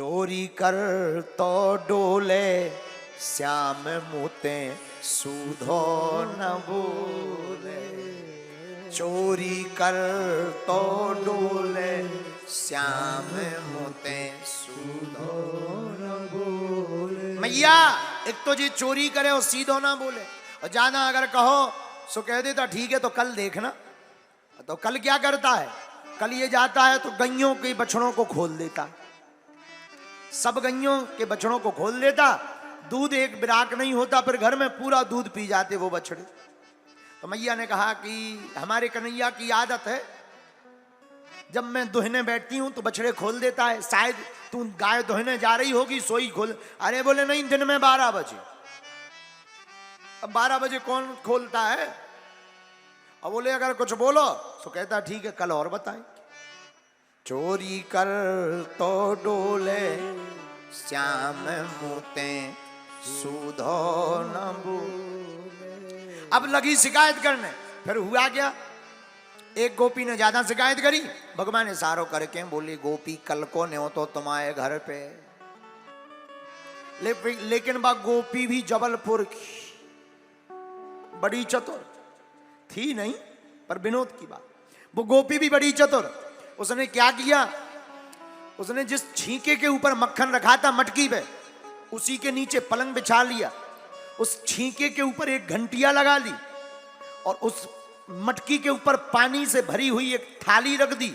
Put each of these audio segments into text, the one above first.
चोरी कर तो डोले श्याम मुते सूधो न बोले। चोरी कर तो डोले श्याम मुते सूधो न बोले। मैया एक तो जी चोरी करे और सीधो ना बोले, और ज्यादा अगर कहो सो कह देता ठीक है तो कल देखना। तो कल क्या करता है? कल ये जाता है तो गइयों के बछड़ों को खोल देता, सब गइयों के बछड़ों को खोल देता। दूध एक बिराक नहीं होता, फिर घर में पूरा दूध पी जाते वो बछड़े। तो मैया ने कहा कि हमारे कन्हैया की आदत है, जब मैं दुहने बैठती हूं तो बछड़े खोल देता है। शायद तू गाय दुहने जा रही होगी सोई खोल। अरे बोले नहीं, दिन में 12 बजे। अब 12 बजे कौन खोलता है? अब बोले अगर कुछ बोलो तो कहता ठीक है कल और बताएं। चोरी कर तो डोले श्याम मुते सूधो न बोले। अब लगी शिकायत करने। फिर हुआ क्या? एक गोपी ने ज्यादा शिकायत करी, भगवान ने इशारों करके बोली गोपी कल को नहीं हो तो तुम्हारे घर पे। लेकिन वह गोपी भी जबलपुर की बड़ी चतुर थी नहीं, पर विनोद की बात, वो गोपी भी बड़ी चतुर। उसने क्या किया? उसने जिस छींके के ऊपर मक्खन रखा था मटकी पे, उसी के नीचे पलंग बिछा लिया। उस छींके के ऊपर एक घंटिया लगा ली और उस मटकी के ऊपर पानी से भरी हुई एक थाली रख दी।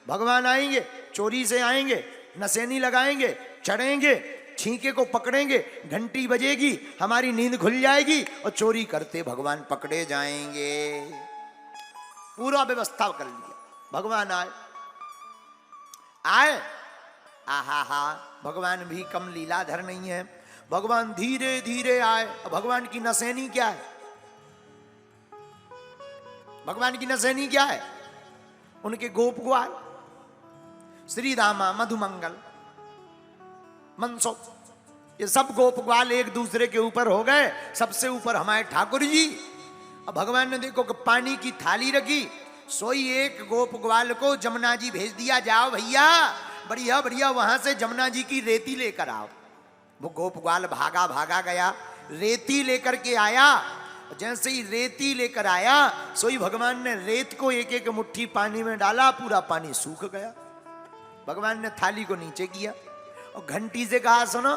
भगवान आएंगे, चोरी से आएंगे, नसेनी लगाएंगे, चढ़ेंगे, छींके को पकड़ेंगे, घंटी बजेगी, हमारी नींद खुल जाएगी और चोरी करते भगवान पकड़े जाएंगे। पूरा व्यवस्था कर लिया। भगवान आए। आहा हा, भगवान भी कम लीलाधर नहीं है। भगवान धीरे धीरे आए। भगवान की नसेनी क्या है? भगवान की नसेनी क्या है? उनके गोप ग्वाल, श्री रामा, मधुमंगल, मनसुख, ये सब गोप ग्वाल एक दूसरे के ऊपर हो गए। सबसे ऊपर हमारे ठाकुर जी। अब भगवान ने देखो कि पानी की थाली रखी, सोई एक गोप ग्वाल को जमुना जी भेज दिया, जाओ भैया बढ़िया बढ़िया वहां से जमुना जी की रेती लेकर आओ। वो गोप ग्वाल भागा भागा गया, रेती लेकर के आया। जैसे ही रेती लेकर आया, सोई भगवान ने रेत को एक एक मुट्ठी पानी में डाला, पूरा पानी सूख गया। भगवान ने थाली को नीचे किया और घंटी से कहा सुनो,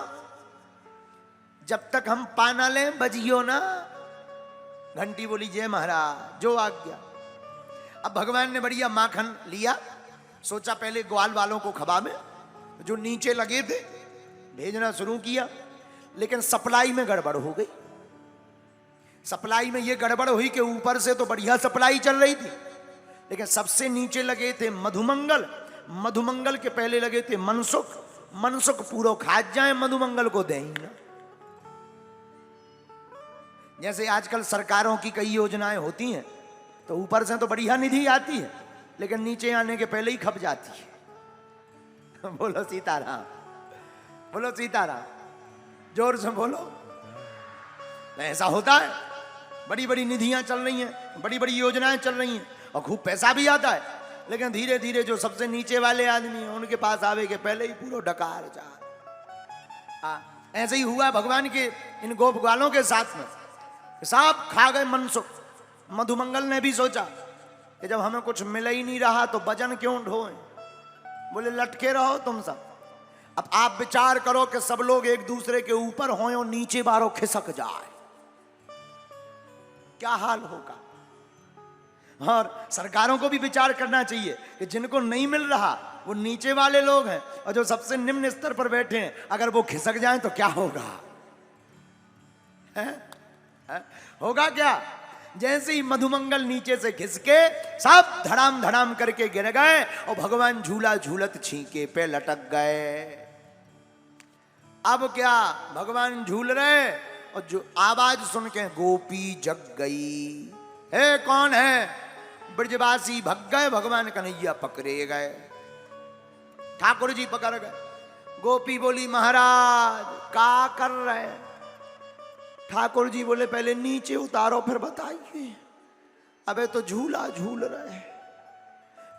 जब तक हम पाना लें बजियो ना। घंटी बोली जय महाराज, जो आज्ञा। अब भगवान ने बढ़िया माखन लिया, सोचा पहले ग्वाल वालों को खबा में, जो नीचे लगे थे भेजना शुरू किया। लेकिन सप्लाई में गड़बड़ हो गई। सप्लाई में ये गड़बड़ हुई कि ऊपर से तो बढ़िया सप्लाई चल रही थी, लेकिन सबसे नीचे लगे थे मधुमंगल, मधुमंगल के पहले लगे थे मनसुख। मनसुख पूरा खा जाए, मधुमंगल को दें ना। जैसे आजकल सरकारों की कई योजनाएं होती हैं, तो ऊपर से तो बढ़िया निधि आती है, लेकिन नीचे आने के पहले ही खप जाती है। बोलो सीताराम, बोलो सीताराम, जोर से बोलो। ऐसा होता है, बड़ी बड़ी निधियां चल रही हैं, बड़ी बड़ी योजनाएं चल रही हैं और खूब पैसा भी आता है, लेकिन धीरे धीरे जो सबसे नीचे वाले आदमी हैं उनके पास आवे के पहले ही पूरा डकार जा। ऐसे ही हुआ भगवान के इन गोप ग्वालों के साथ में, सब खा गए मनसुख। मधुमंगल ने भी सोचा कि जब हमें कुछ मिल ही नहीं रहा तो वजन क्यों ढोएं। बोले लटके रहो तुम सब। अब आप विचार करो कि सब लोग एक दूसरे के ऊपर हों और नीचे बारों खिसक जाए, क्या हाल होगा। और सरकारों को भी विचार करना चाहिए कि जिनको नहीं मिल रहा वो नीचे वाले लोग हैं, और जो सबसे निम्न स्तर पर बैठे हैं अगर वो खिसक जाएं तो क्या होगा? होगा क्या? जैसे ही मधुमंगल नीचे से खिसके सब धड़ाम धड़ाम करके गिर गए और भगवान झूला झूलत छींके पे लटक गए। अब क्या? भगवान झूल रहे और जो आवाज सुन के गोपी जग गई। हे कौन है? ब्रजवासी भग गए, भगवान कन्हैया पकड़े गए, ठाकुर जी पकड़ गए। गोपी बोली महाराज क्या कर रहे हैं? ठाकुर जी बोले पहले नीचे उतारो फिर बताइए। अबे तो झूला झूल रहे हैं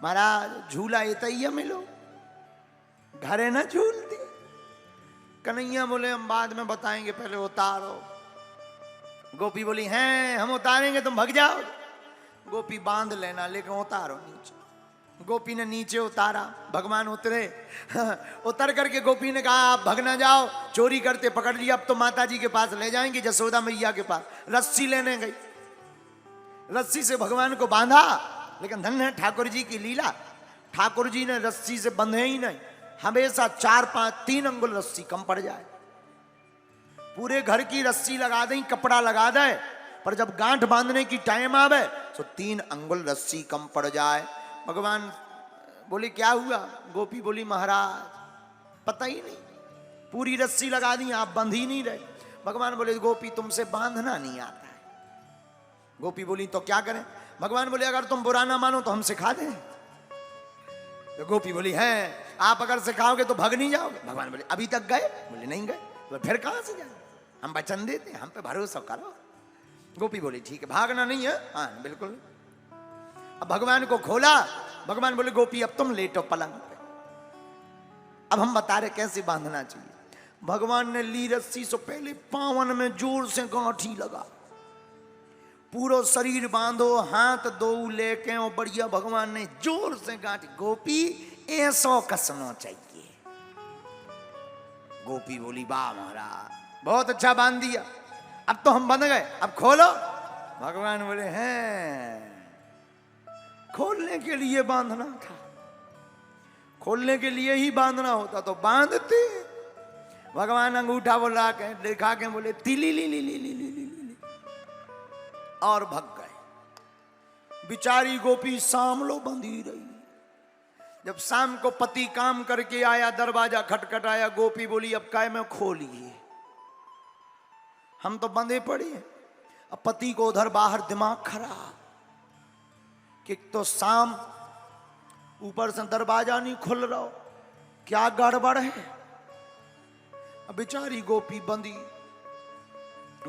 महाराज, झूला इतैया मिलो घरे न झूलती। कन्हैया बोले हम बाद में बताएंगे, पहले उतारो। गोपी बोली हैं हम उतारेंगे तुम भग जाओ। गोपी बांध लेना लेकिन उतारो नीचे। गोपी ने नीचे उतारा, भगवान उतरे। उतर करके गोपी ने कहा आप भग ना जाओ, चोरी करते पकड़ लिया, अब तो माता जी के पास ले जाएंगे, जसोदा मैया के पास। रस्सी लेने गई, रस्सी से भगवान को बांधा, लेकिन धन्य है ठाकुर जी की लीला, ठाकुर जी ने रस्सी से बंधे ही नहीं, हमेशा 4-5-3 अंगुल रस्सी कम पड़ जाए। पूरे घर की रस्सी लगा दें, कपड़ा लगा दे, पर जब गांठ बांधने की टाइम आवे तो 3 अंगुल रस्सी कम पड़ जाए। भगवान बोले क्या हुआ? गोपी बोली महाराज पता ही नहीं, पूरी रस्सी लगा दी आप बंध ही नहीं रहे। भगवान बोले गोपी तुमसे बांधना नहीं आता है। गोपी बोली तो क्या करें? भगवान बोले अगर तुम बुरा ना मानो तो हम सिखा दें। तो गोपी बोली है आप अगर सिखाओगे तो भग नहीं जाओगे। भगवान बोले अभी तक गए? बोले नहीं गए। बोले फिर कहां से जाए, हम वचन देते हैं, हम पे भरोसा करो। गोपी बोली ठीक है, भागना नहीं है। हाँ बिल्कुल। अब भगवान को खोला, भगवान बोले गोपी अब तुम लेटो पलंग पे, अब हम बता रहे कैसे बांधना चाहिए। भगवान ने ली रस्सी से पहले पावन में जोर से गांठी लगा, पूरा शरीर बांधो, हाथ दो लेके और बढ़िया भगवान ने जोर से गांठी। गोपी ऐसो कसना चाहिए। गोपी बोली वाह महाराज बहुत अच्छा बांध दिया, अब तो हम बंध गए, अब खोलो। भगवान बोले हैं खोलने के लिए बांधना था, खोलने के लिए ही बांधना होता तो बांधते। भगवान अंगूठा बोला के दिखा के बोले तिली ली ली ली ली ली ली ली और भग गए। बिचारी गोपी सामलो बंधी रही। जब शाम को पति काम करके आया, दरवाजा खटखटाया, गोपी बोली अब काय में खोलिए, हम तो बंधे पड़े। अब पति को उधर बाहर दिमाग खराब कि तो शाम ऊपर से दरवाजा नहीं खुल रहा, क्या गड़बड़ है। अब बेचारी गोपी बंदी।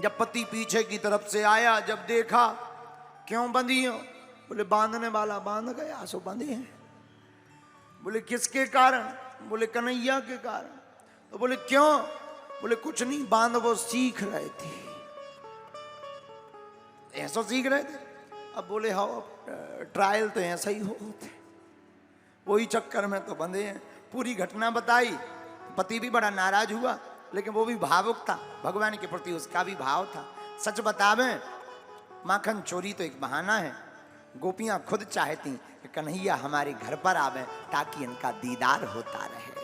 जब पति पीछे की तरफ से आया, जब देखा क्यों बंधी हो, बोले बांधने वाला बांध गया सो बंधे हैं। बोले किसके कारण? बोले कन्हैया के कारण। तो बोले क्यों? बोले कुछ नहीं, बांध वो सीख रहे थे, ऐसा सीख रहे थे। अब बोले हाँ ट्रायल तो ऐसा ही होते, वही चक्कर में तो बंधे हैं। पूरी घटना बताई, पति भी बड़ा नाराज हुआ, लेकिन वो भी भावुक था, भगवान के प्रति उसका भी भाव था। सच बतावे माखन चोरी तो एक बहाना है। गोपियां खुद चाहती कि कन्हैया हमारे घर पर आवे ताकि इनका दीदार होता रहे।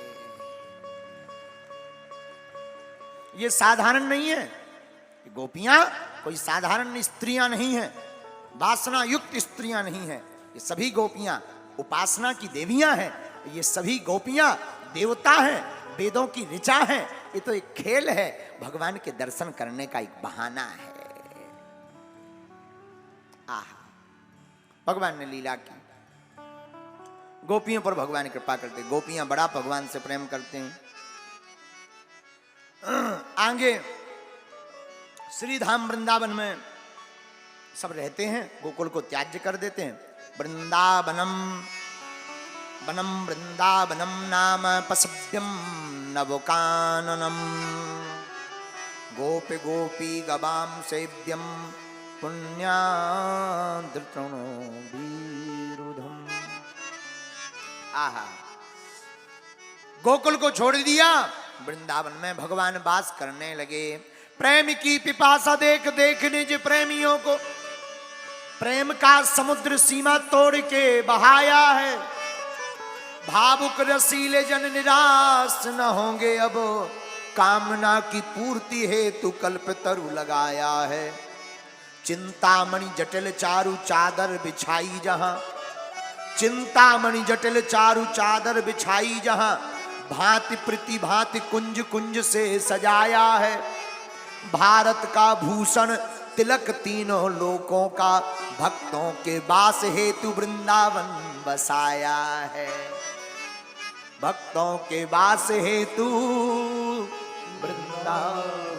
ये साधारण नहीं है, गोपियां कोई साधारण स्त्रियां नहीं है, वासना युक्त स्त्रियां नहीं है। ये सभी गोपियां उपासना की देवियां हैं, ये सभी गोपियां देवता हैं, वेदों की ऋचा हैं। ये तो एक खेल है, भगवान के दर्शन करने का एक बहाना है। आहा भगवान ने लीला की, गोपियों पर भगवान कृपा करते। गोपियां बड़ा भगवान से प्रेम करते हैं। आगे श्रीधाम वृंदावन में सब रहते हैं, गोकुल को त्याज्य कर देते हैं। वृंदावनम वनम वृंदावनम नाम पसभ्यम नवकाननम गोपी गोपी गवाम सेव्यम पुण्याद्रतृणो विरुधम। आहा गोकुल को छोड़ दिया, वृंदावन में भगवान वास करने लगे। प्रेम की पिपासा देख देख निज प्रेमियों को प्रेम का समुद्र सीमा तोड़ के बहाया है। भावुक रसीले जन निराश न होंगे, अब कामना की पूर्ति हेतु कल्प तरु लगाया है। चिंतामणि जटिल चारु चादर बिछाई जहां, चिंतामणि जटिल चारु चादर बिछाई जहां, भांति प्रति भांति कुंज कुंज से सजाया है। भारत का भूषण तिलक तीनों लोकों का, भक्तों के वास हेतु वृंदावन बसाया है। भक्तों के वास हेतु वृंदावन